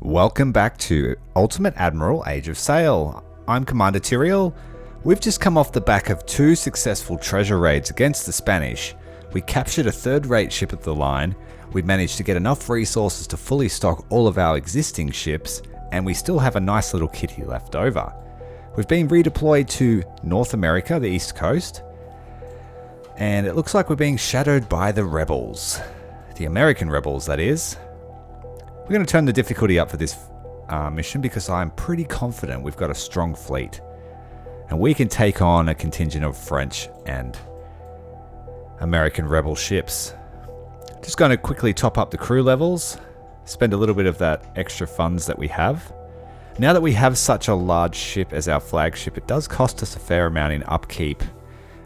Welcome back to Ultimate Admiral Age of Sail. I'm Commander Tyrael. We've just come off the back of 2 successful treasure raids against the Spanish. We captured a third-rate ship of the line, we managed to get enough resources to fully stock all of our existing ships, and we still have a nice little kitty left over. We've been redeployed to North America, the East Coast, and it looks like we're being shadowed by the rebels. The American rebels, that is. We're going to turn the difficulty up for this mission because I'm pretty confident we've got a strong fleet. And we can take on a contingent of French and American rebel ships. Just going to quickly top up the crew levels, spend a little bit of that extra funds that we have. Now that we have such a large ship as our flagship, it does cost us a fair amount in upkeep,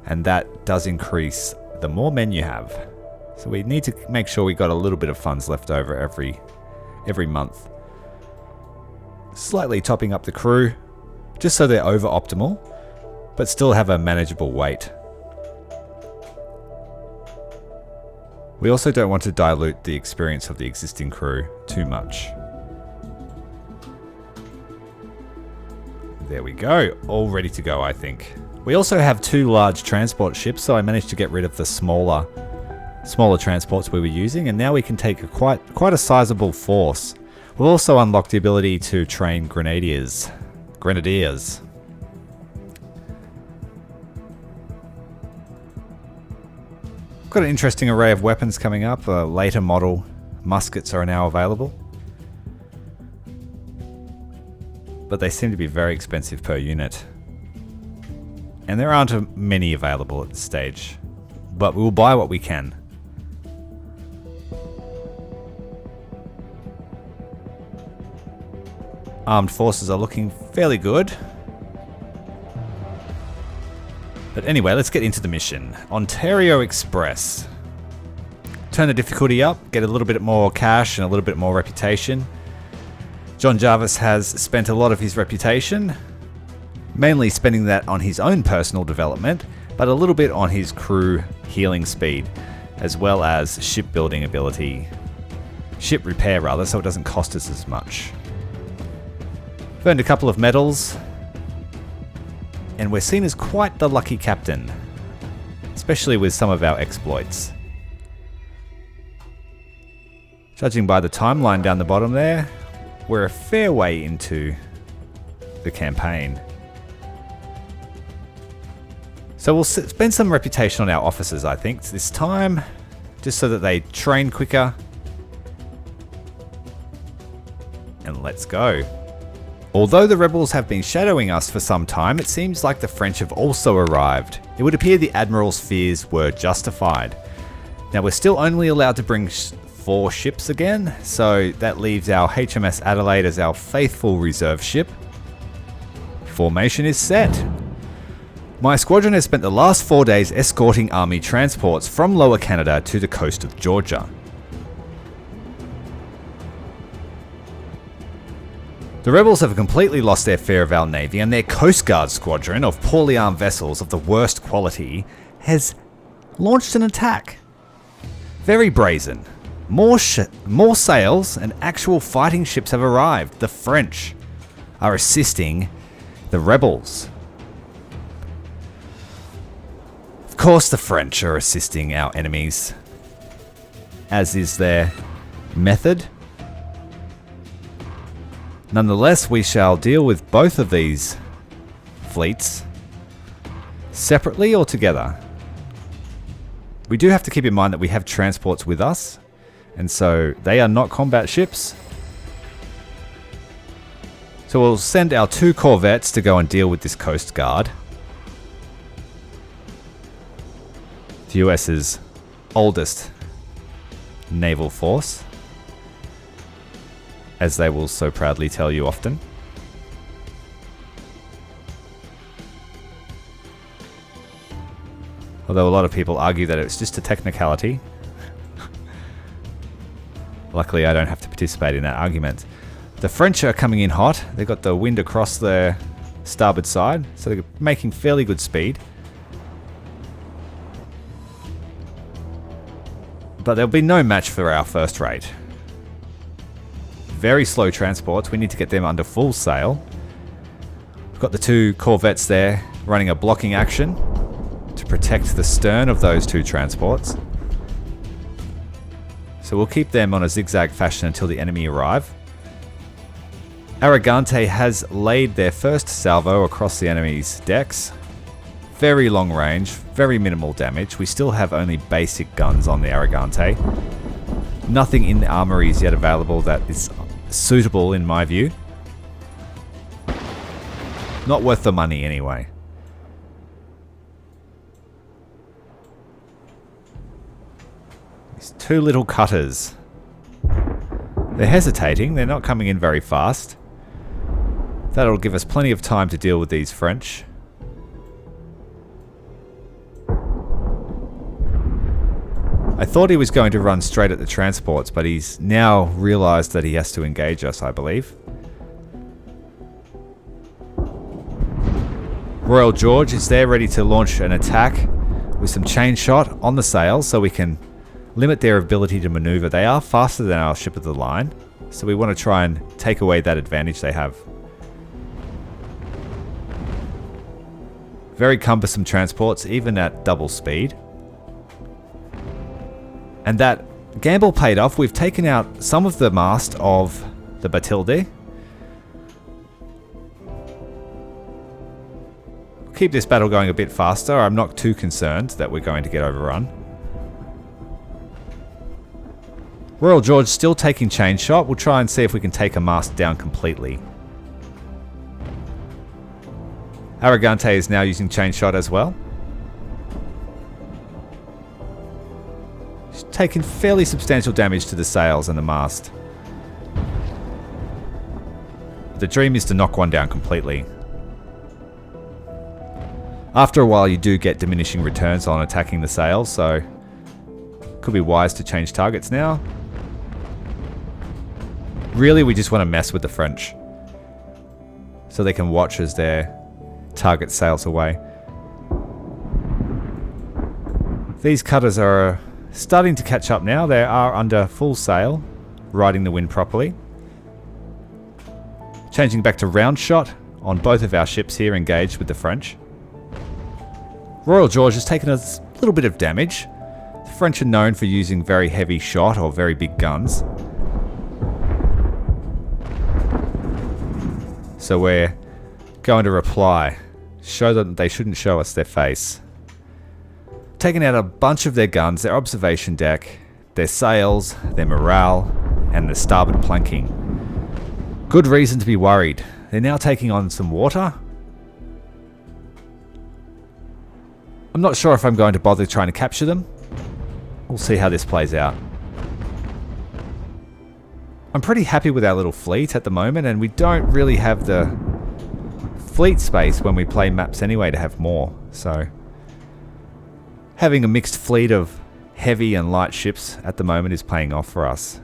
and that does increase the more men you have. So we need to make sure we got a little bit of funds left over every month. Slightly topping up the crew, just so they're over optimal, but still have a manageable weight. We also don't want to dilute the experience of the existing crew too much. There we go, all ready to go, I think. We also have 2 large transport ships, so I managed to get rid of the smaller transports we were using, and now we can take quite a sizable force. We'll also unlock the ability to train grenadiers. Got an interesting array of weapons coming up. Later model muskets are now available, but they seem to be very expensive per unit, and there aren't many available at this stage, but we'll buy what we can. Armed forces are looking fairly good. But anyway, let's get into the mission. Ontario Express. Turn the difficulty up, get a little bit more cash and a little bit more reputation. John Jarvis has spent a lot of his reputation, mainly spending that on his own personal development, but a little bit on his crew healing speed, as well as shipbuilding ability. Ship repair rather, so it doesn't cost us as much. Earned a couple of medals, and we're seen as quite the lucky captain, especially with some of our exploits. Judging by the timeline down the bottom there, we're a fair way into the campaign. So we'll spend some reputation on our officers, I think, this time, just so that they train quicker. And let's go. Although the rebels have been shadowing us for some time, it seems like the French have also arrived. It would appear the Admiral's fears were justified. Now we're still only allowed to bring 4 ships again, so that leaves our HMS Adelaide as our faithful reserve ship. Formation is set. My squadron has spent the last 4 days escorting army transports from Lower Canada to the coast of Georgia. The rebels have completely lost their fear of our navy, and their Coast Guard squadron of poorly armed vessels of the worst quality has launched an attack. Very brazen. More sails and actual fighting ships have arrived. The French are assisting the rebels. Of course the French are assisting our enemies, as is their method. Nonetheless, we shall deal with both of these fleets separately or together. We do have to keep in mind that we have transports with us, and so they are not combat ships. So we'll send our 2 corvettes to go and deal with this Coast Guard. The US's oldest naval force, as they will so proudly tell you often. Although a lot of people argue that it's just a technicality. Luckily, I don't have to participate in that argument. The French are coming in hot. They've got the wind across their starboard side, so they're making fairly good speed. But there'll be no match for our first rate. very slow transports. We need to get them under full sail. We've got the 2 corvettes there running a blocking action to protect the stern of those 2 transports. So we'll keep them on a zigzag fashion until the enemy arrive. Arrogante has laid their first salvo across the enemy's decks. Very long range, very minimal damage. We still have only basic guns on the Arrogante. Nothing in the armory is yet available that is suitable in my view. Not worth the money anyway. These 2 little cutters. They're hesitating, they're not coming in very fast. That'll give us plenty of time to deal with these French. I thought he was going to run straight at the transports, but he's now realized that he has to engage us, I believe. Royal George is there ready to launch an attack with some chain shot on the sails so we can limit their ability to maneuver. They are faster than our ship of the line, so we want to try and take away that advantage they have. Very cumbersome transports, even at double speed. And that gamble paid off. We've taken out some of the mast of the Batilde. Keep this battle going a bit faster. I'm not too concerned that we're going to get overrun. Royal George still taking chain shot. We'll try and see if we can take a mast down completely. Arrogante is now using chain shot as well. She's taking fairly substantial damage to the sails and the mast. The dream is to knock one down completely. After a while you do get diminishing returns on attacking the sails, so could be wise to change targets now. Really, we just want to mess with the French so they can watch as their target sails away. These cutters are starting to catch up now. They are under full sail, riding the wind properly. Changing back to round shot on both of our ships here engaged with the French. Royal George has taken a little bit of damage. The French are known for using very heavy shot or very big guns. So we're going to reply. Show them they shouldn't show us their face. Taking out a bunch of their guns, their observation deck, their sails, their morale, and the starboard planking. Good reason to be worried. They're now taking on some water. I'm not sure if I'm going to bother trying to capture them. We'll see how this plays out. I'm pretty happy with our little fleet at the moment, and we don't really have the fleet space when we play maps anyway to have more. So having a mixed fleet of heavy and light ships at the moment is paying off for us.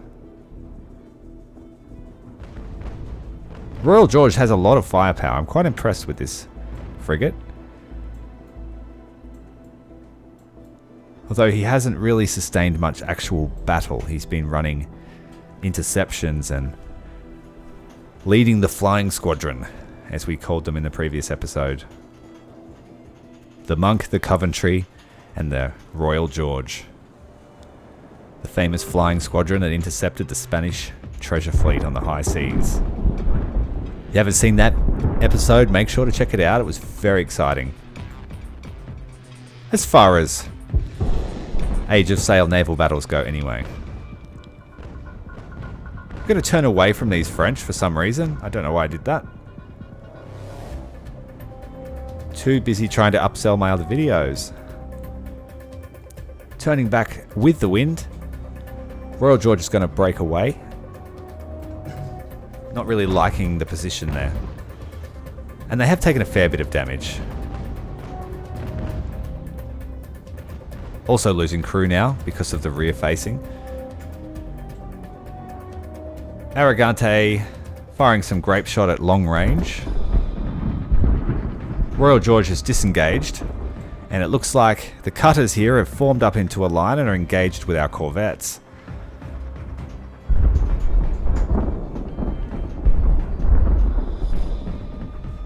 Royal George has a lot of firepower. I'm quite impressed with this frigate. Although he hasn't really sustained much actual battle. He's been running interceptions and leading the flying squadron, as we called them in the previous episode. The Monk, the Coventry, and the Royal George. The famous flying squadron that intercepted the Spanish treasure fleet on the high seas. If you haven't seen that episode, make sure to check it out. It was very exciting. As far as Age of Sail naval battles go anyway. I'm going to turn away from these French for some reason. I don't know why I did that. Too busy trying to upsell my other videos. Turning back with the wind. Royal George is going to break away. Not really liking the position there. And they have taken a fair bit of damage. Also losing crew now because of the rear facing. Arrogante firing some grape shot at long range. Royal George is disengaged, and it looks like the cutters here have formed up into a line and are engaged with our corvettes.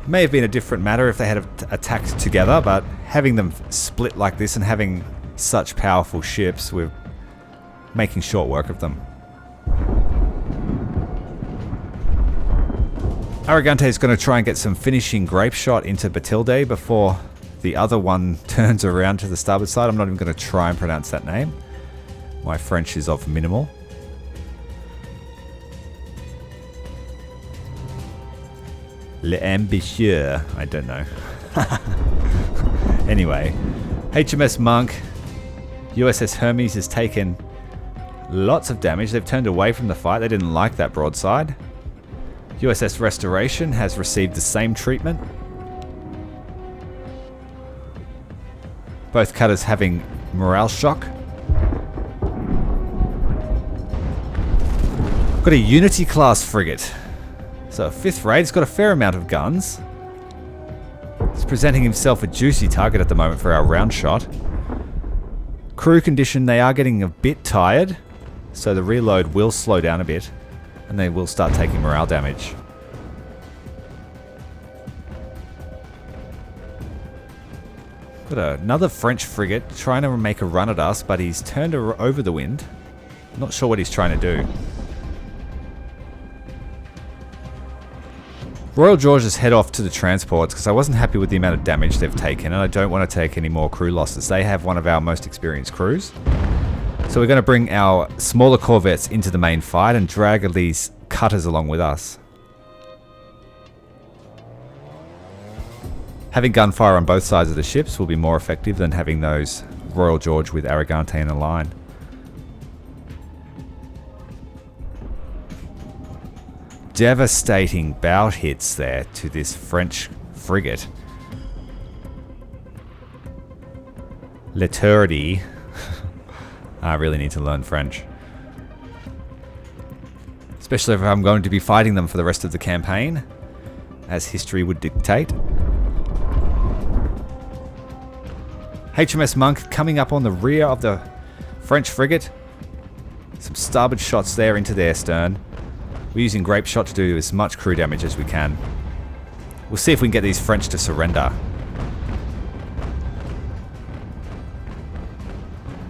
May have been a different matter if they had attacked together, but having them split like this and having such powerful ships, we're making short work of them. Arrogante is going to try and get some finishing grape shot into Batilde before the other one turns around to the starboard side. I'm not even going to try and pronounce that name. My French is of minimal. L'ambitieux. I don't know. Anyway, HMS Monk, USS Hermes has taken lots of damage. They've turned away from the fight. They didn't like that broadside. USS Restoration has received the same treatment. Both cutters having morale shock. Got a Unity class frigate. So a 5th rate, it's got a fair amount of guns. It's presenting himself a juicy target at the moment for our round shot. Crew condition, they are getting a bit tired, so the reload will slow down a bit, and they will start taking morale damage. Got another French frigate trying to make a run at us, but he's turned over the wind. Not sure what he's trying to do. Royal Georges head off to the transports because I wasn't happy with the amount of damage they've taken, and I don't want to take any more crew losses. They have one of our most experienced crews. So we're going to bring our smaller corvettes into the main fight and drag these cutters along with us. Having gunfire on both sides of the ships will be more effective than having those Royal George with Arrogante in a line. Devastating bout hits there to this French frigate. L'Etourdi. I really need to learn French. Especially if I'm going to be fighting them for the rest of the campaign, as history would dictate. HMS Monk coming up on the rear of the French frigate. Some starboard shots there into their stern. We're using grape shot to do as much crew damage as we can. We'll see if we can get these French to surrender.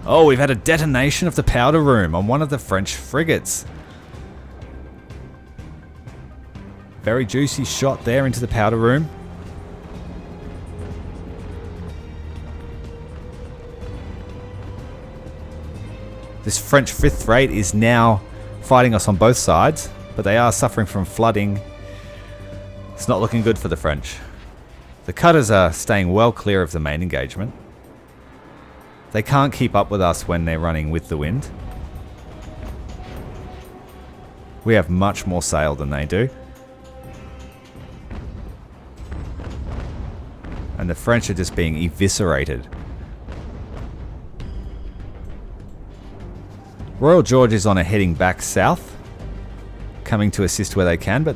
Oh, we've had a detonation of the powder room on one of the French frigates. Very juicy shot there into the powder room. This French 5th rate is now fighting us on both sides, but they are suffering from flooding. It's not looking good for the French. The cutters are staying well clear of the main engagement. They can't keep up with us when they're running with the wind. We have much more sail than they do. And the French are just being eviscerated. Royal George is on a heading back south, coming to assist where they can, but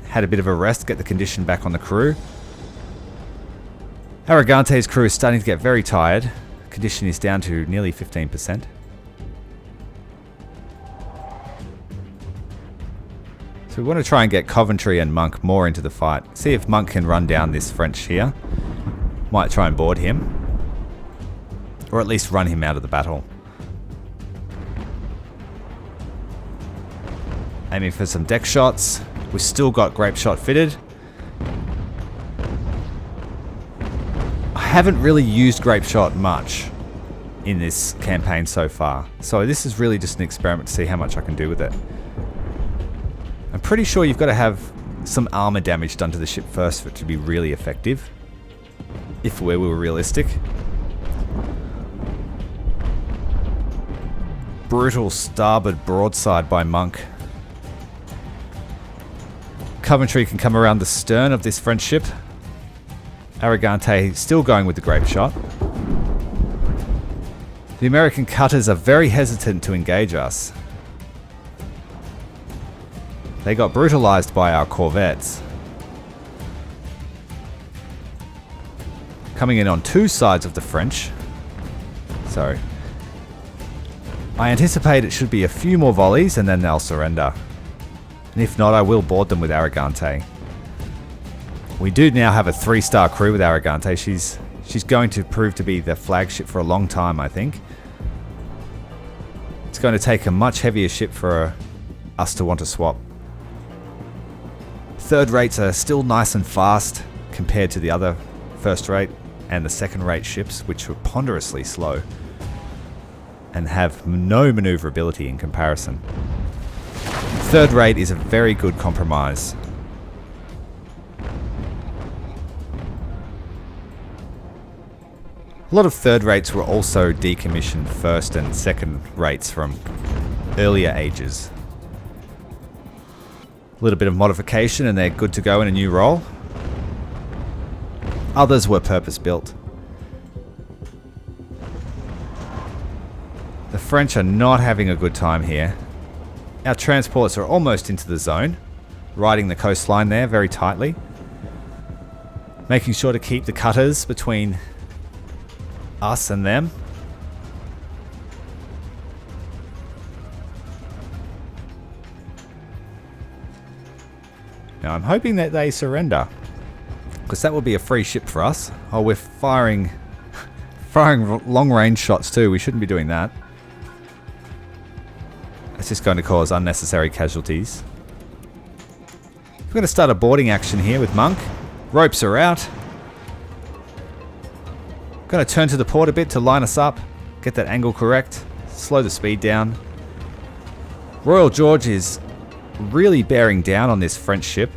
had a bit of a rest, get the condition back on the crew. Arrogante's crew is starting to get very tired. Condition is down to nearly 15%. So we want to try and get Coventry and Monk more into the fight. See if Monk can run down this French here. Might try and board him. Or at least run him out of the battle. Aiming for some deck shots. We've still got grape shot fitted. I haven't really used grape shot much in this campaign so far. So this is really just an experiment to see how much I can do with it. I'm pretty sure you've got to have some armor damage done to the ship first for it to be really effective. If we were realistic. Brutal starboard broadside by Monk. Coventry can come around the stern of this French ship. Arrogante still going with the grape shot. The American cutters are very hesitant to engage us. They got brutalized by our corvettes. Coming in on two sides of the French. So I anticipate it should be a few more volleys and then they'll surrender. And if not, I will board them with Arrogante. We do now have a 3-star crew with Arrogante. She's going to prove to be the flagship for a long time, I think. It's going to take a much heavier ship for us to want to swap. Third rates are still nice and fast compared to the other first rate and the second rate ships, which were ponderously slow and have no maneuverability in comparison. Third rate is a very good compromise. A lot of third rates were also decommissioned first and second rates from earlier ages. A little bit of modification and they're good to go in a new role. Others were purpose built. The French are not having a good time here. Our transports are almost into the zone, riding the coastline there very tightly, making sure to keep the cutters between us and them. Now I'm hoping that they surrender, because that would be a free ship for us. Oh, we're firing long range shots too. We shouldn't be doing that. It's just going to cause unnecessary casualties. We're going to start a boarding action here with Monk. Ropes are out. Going to turn to the port a bit to line us up, get that angle correct, slow the speed down. Royal George is really bearing down on this French ship.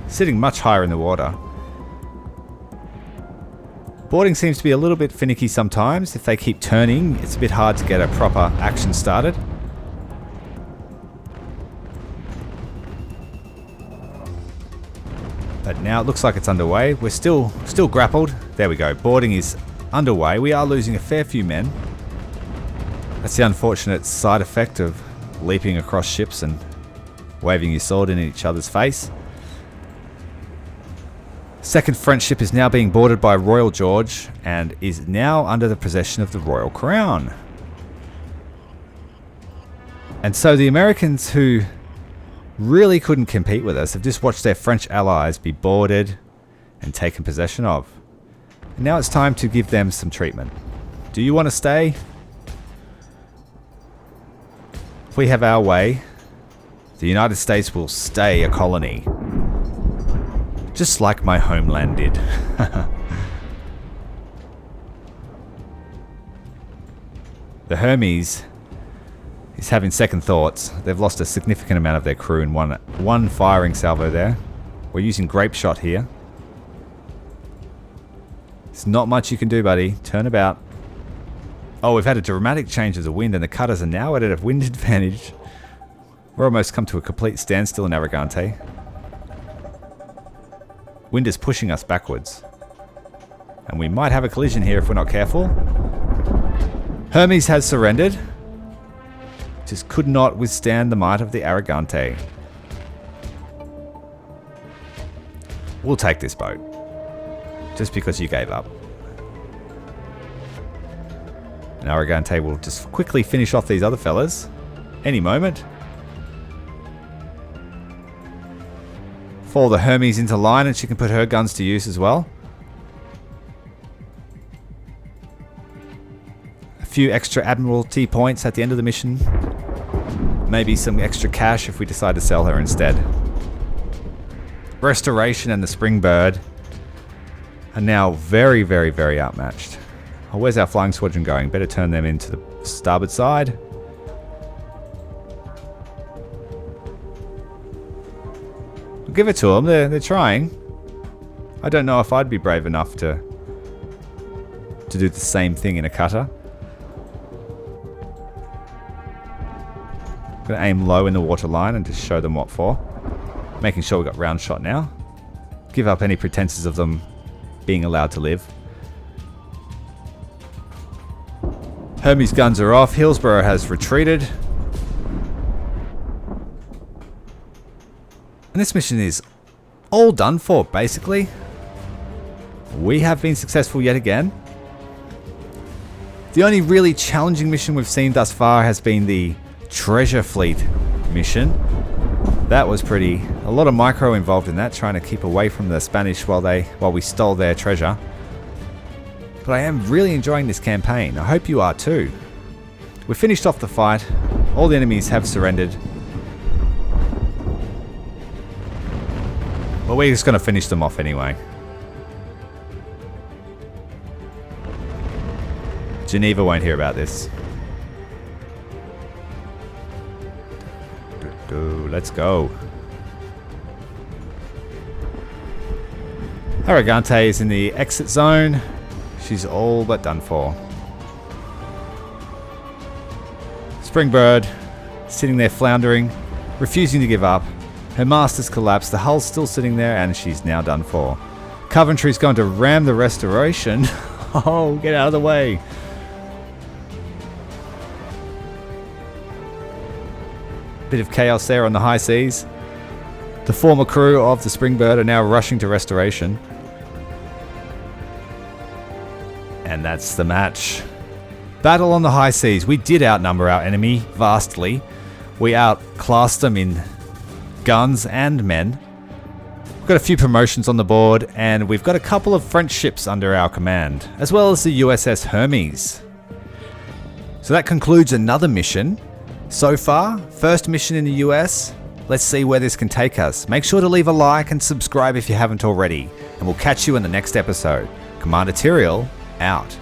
Sitting much higher in the water. Boarding seems to be a little bit finicky sometimes. If they keep turning, it's a bit hard to get a proper action started. But now it looks like it's underway. We're still grappled. There we go. Boarding is underway. We are losing a fair few men. That's the unfortunate side effect of leaping across ships and waving your sword in each other's face. Second French ship is now being boarded by Royal George and is now under the possession of the Royal Crown. And so the Americans, who really couldn't compete with us, have just watched their French allies be boarded and taken possession of. And now it's time to give them some treatment. Do you want to stay? If we have our way, the United States will stay a colony. Just like my homeland did. The Hermes is having second thoughts. They've lost a significant amount of their crew in one firing salvo there. We're using grape shot here. There's not much you can do, buddy. Turn about. Oh, we've had a dramatic change of the wind and the cutters are now at a wind advantage. We're almost come to a complete standstill in Arrogante. Wind is pushing us backwards. And we might have a collision here if we're not careful. Hermes has surrendered. Just could not withstand the might of the Arrogante. We'll take this boat. Just because you gave up. And Arrogante will just quickly finish off these other fellas. Any moment. Follow the Hermes into line and she can put her guns to use as well. A few extra Admiralty points at the end of the mission. Maybe some extra cash if we decide to sell her instead. Restoration and the Springbird are now very, very, very outmatched. Oh, where's our flying squadron going? Better turn them into the starboard side. Give it to them. They're trying. I don't know if I'd be brave enough to do the same thing in a cutter. I'm going to aim low in the waterline and just show them what for. Making sure we've got round shot now. Give up any pretenses of them being allowed to live. Hermes guns are off. Hillsborough has retreated. And this mission is all done for, basically. We have been successful yet again. The only really challenging mission we've seen thus far has been the Treasure Fleet mission. That was a lot of micro involved in that, trying to keep away from the Spanish while we stole their treasure. But I am really enjoying this campaign. I hope you are too. We finished off the fight. All the enemies have surrendered. But we're just going to finish them off anyway. Geneva won't hear about this. Let's go. Arrogante is in the exit zone. She's all but done for. Springbird, sitting there floundering, refusing to give up. Her master's collapsed, the hull's still sitting there, and she's now done for. Coventry's going to ram the Restoration. Oh, get out of the way. Bit of chaos there on the high seas. The former crew of the Springbird are now rushing to Restoration. And that's the match. Battle on the high seas. We did outnumber our enemy vastly. We outclassed them in guns and men. We've got a few promotions on the board, and we've got a couple of French ships under our command, as well as the USS Hermes. So that concludes another mission. So far, first mission in the US. Let's see where this can take us. Make sure to leave a like and subscribe if you haven't already, and we'll catch you in the next episode. Commander Tyrael, out.